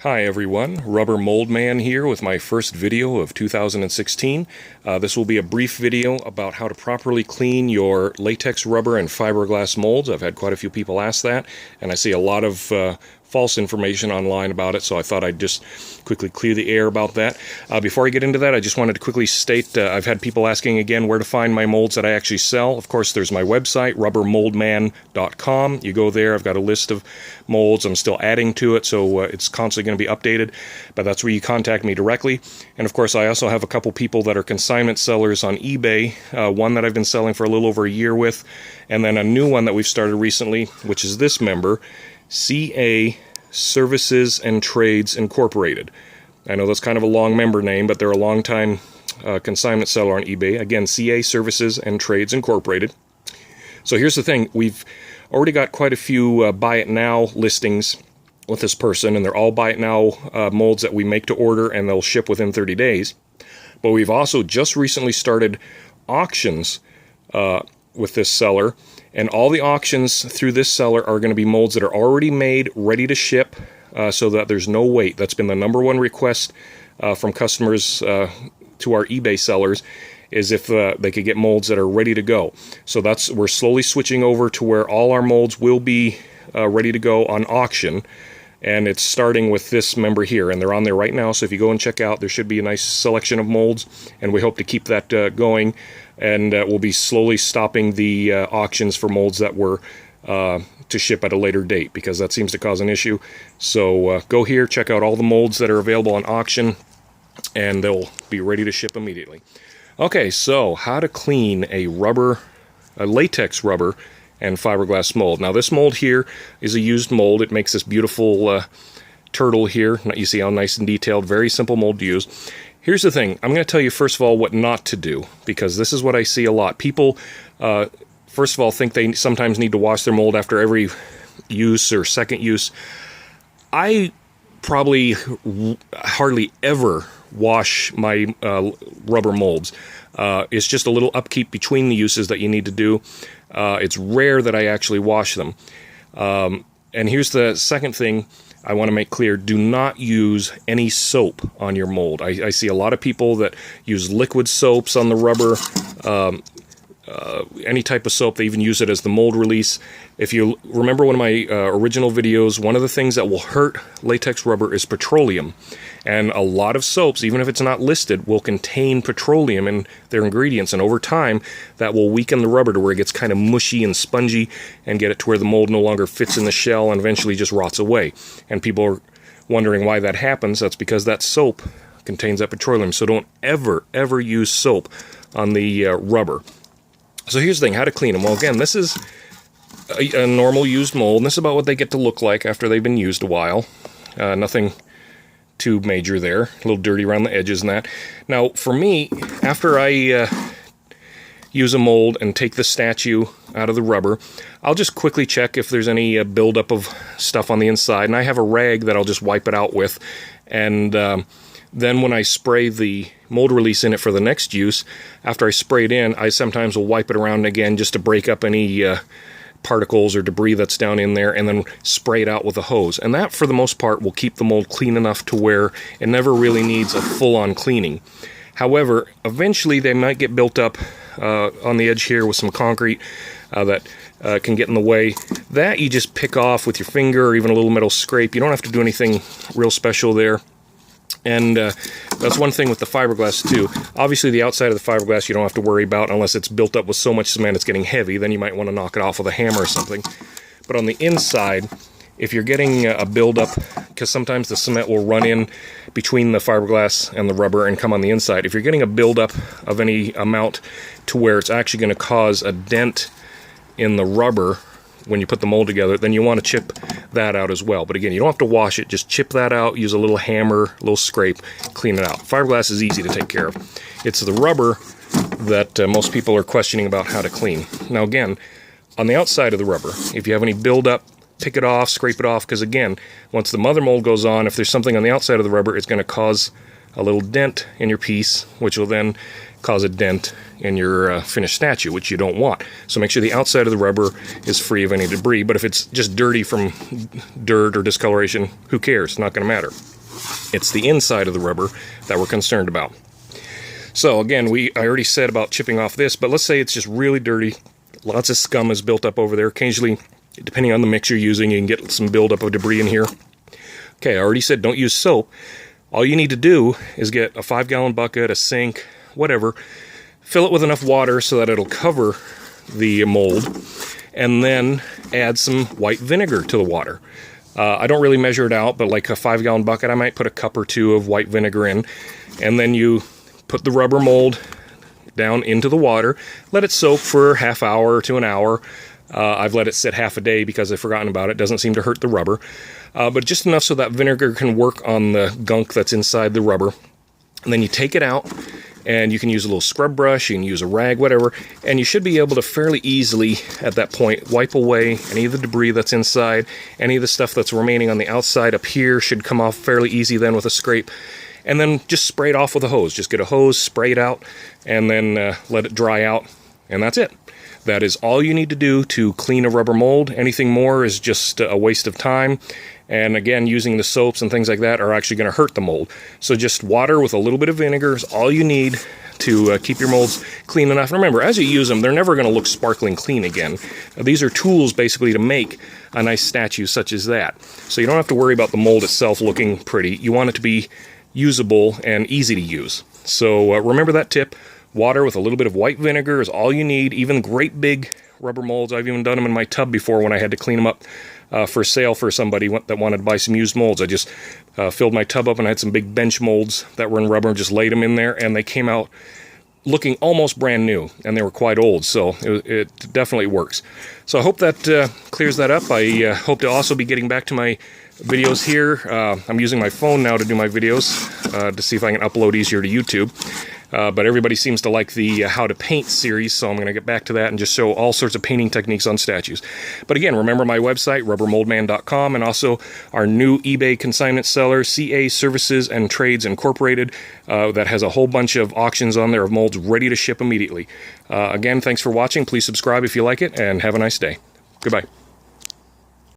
Hi everyone, Rubber Mold Man here with my first video of 2016. This will be a brief video about how to properly clean your latex rubber and fiberglass molds. I've had quite a few people ask that, and I see a lot of false information online about it, so I thought I'd just quickly clear the air about that. Before I get into that, I just wanted to quickly state I've had people asking again where to find my molds that I actually sell. Of course, there's my website, rubbermoldman.com. You go there, I've got a list of molds. I'm still adding to it, so it's constantly going to be updated, but that's where you contact me directly. And of course, I also have a couple people that are consignment sellers on eBay, one that I've been selling for a little over a year with, and then a new one that we've started recently, which is this member, CA Services and Trades Incorporated. I know that's kind of a long member name, but they're a long-time consignment seller on eBay. Again, CA Services and Trades Incorporated. So here's the thing. We've already got quite a few Buy It Now listings with this person, and they're all Buy It Now molds that we make to order, and they'll ship within 30 days. But we've also just recently started auctions with this seller, and all the auctions through this seller are going to be molds that are already made, ready to ship, so that there's no wait. That's been the number one request from customers to our eBay sellers, is if they could get molds that are ready to go. So we're slowly switching over to where all our molds will be ready to go on auction, and it's starting with this member here, and they're on there right now. So if you go and check out, there should be a nice selection of molds, and we hope to keep that going. And we'll be slowly stopping the auctions for molds that were to ship at a later date, because that seems to cause an issue. So go here, check out all the molds that are available on auction, and they'll be ready to ship immediately. Okay, so how to clean a latex rubber and fiberglass mold. Now this mold here is a used mold. It makes this beautiful turtle here. You see how nice and detailed, very simple mold to use. Here's the thing. I'm going to tell you first of all what not to do, because this is what I see a lot. People, first of all, think they sometimes need to wash their mold after every use or second use. I probably hardly ever wash my rubber molds. It's just a little upkeep between the uses that you need to do. It's rare that I actually wash them. And here's the second thing I want to make clear. Do not use any soap on your mold. I see a lot of people that use liquid soaps on the rubber, any type of soap. They even use it as the mold release. If you remember one of my original videos, one of the things that will hurt latex rubber is petroleum. And a lot of soaps, even if it's not listed, will contain petroleum in their ingredients. And over time, that will weaken the rubber to where it gets kind of mushy and spongy, and get it to where the mold no longer fits in the shell and eventually just rots away. And people are wondering why that happens. That's because that soap contains that petroleum. So don't ever, ever use soap on the rubber. So here's the thing, how to clean them. Well, again, this is a normal used mold, and this is about what they get to look like after they've been used a while. Nothing too major there. A little dirty around the edges and that. Now, for me, after I use a mold and take the statue out of the rubber, I'll just quickly check if there's any buildup of stuff on the inside, and I have a rag that I'll just wipe it out with, and then when I spray the mold release in it for the next use, after I spray it in, I sometimes will wipe it around again just to break up any particles or debris that's down in there, and then spray it out with a hose. And that, for the most part, will keep the mold clean enough to where it never really needs a full-on cleaning. However, eventually they might get built up on the edge here with some concrete that can get in the way. That you just pick off with your finger or even a little metal scrape. You don't have to do anything real special there. And that's one thing with the fiberglass too. Obviously the outside of the fiberglass you don't have to worry about unless it's built up with so much cement it's getting heavy. Then you might want to knock it off with a hammer or something. But on the inside, if you're getting a buildup, because sometimes the cement will run in between the fiberglass and the rubber and come on the inside. If you're getting a buildup of any amount to where it's actually going to cause a dent in the rubber when you put the mold together, then you want to chip that out as well. But again, you don't have to wash it. Just chip that out, use a little hammer, a little scrape, clean it out. Fiberglass is easy to take care of. It's the rubber that most people are questioning about how to clean. Now again, on the outside of the rubber, if you have any buildup, pick it off, scrape it off, because again, once the mother mold goes on, if there's something on the outside of the rubber, it's going to cause a little dent in your piece, which will then cause a dent in your finished statue, which you don't want. So make sure the outside of the rubber is free of any debris. But if it's just dirty from dirt or discoloration, who cares? It's not going to matter. It's the inside of the rubber that we're concerned about. So again, I already said about chipping off this, but let's say it's just really dirty. Lots of scum is built up over there. Occasionally, depending on the mix you're using, you can get some buildup of debris in here. Okay, I already said don't use soap. All you need to do is get a 5-gallon bucket, a sink, whatever, fill it with enough water so that it'll cover the mold, and then add some white vinegar to the water. I don't really measure it out, but like a 5-gallon bucket, I might put a cup or two of white vinegar in, and then you put the rubber mold down into the water, let it soak for half hour to an hour. I've let it sit half a day because I've forgotten about it. It doesn't seem to hurt the rubber, but just enough so that vinegar can work on the gunk that's inside the rubber. And then you take it out, and you can use a little scrub brush, you can use a rag, whatever, and you should be able to fairly easily, at that point, wipe away any of the debris that's inside. Any of the stuff that's remaining on the outside up here should come off fairly easy then with a scrape. And then just spray it off with a hose. Just get a hose, spray it out, and then let it dry out, and that's it. That is all you need to do to clean a rubber mold. Anything more is just a waste of time. And again, using the soaps and things like that are actually going to hurt the mold. So just water with a little bit of vinegar is all you need to keep your molds clean enough. And remember, as you use them, they're never going to look sparkling clean again. These are tools basically to make a nice statue such as that. So you don't have to worry about the mold itself looking pretty. You want it to be usable and easy to use. So remember that tip. Water with a little bit of white vinegar is all you need. Even great big rubber molds, I've even done them in my tub before when I had to clean them up for sale for somebody that wanted to buy some used molds. I just filled my tub up and I had some big bench molds that were in rubber and just laid them in there, and they came out looking almost brand new, and they were quite old, so it definitely works. So I hope that clears that up. I hope to also be getting back to my videos here. I'm using my phone now to do my videos to see if I can upload easier to YouTube. But everybody seems to like the How to Paint series, so I'm going to get back to that and just show all sorts of painting techniques on statues. But again, remember my website, rubbermoldman.com, and also our new eBay consignment seller, CA Services and Trades Incorporated, that has a whole bunch of auctions on there of molds ready to ship immediately. Again, thanks for watching. Please subscribe if you like it, and have a nice day. Goodbye.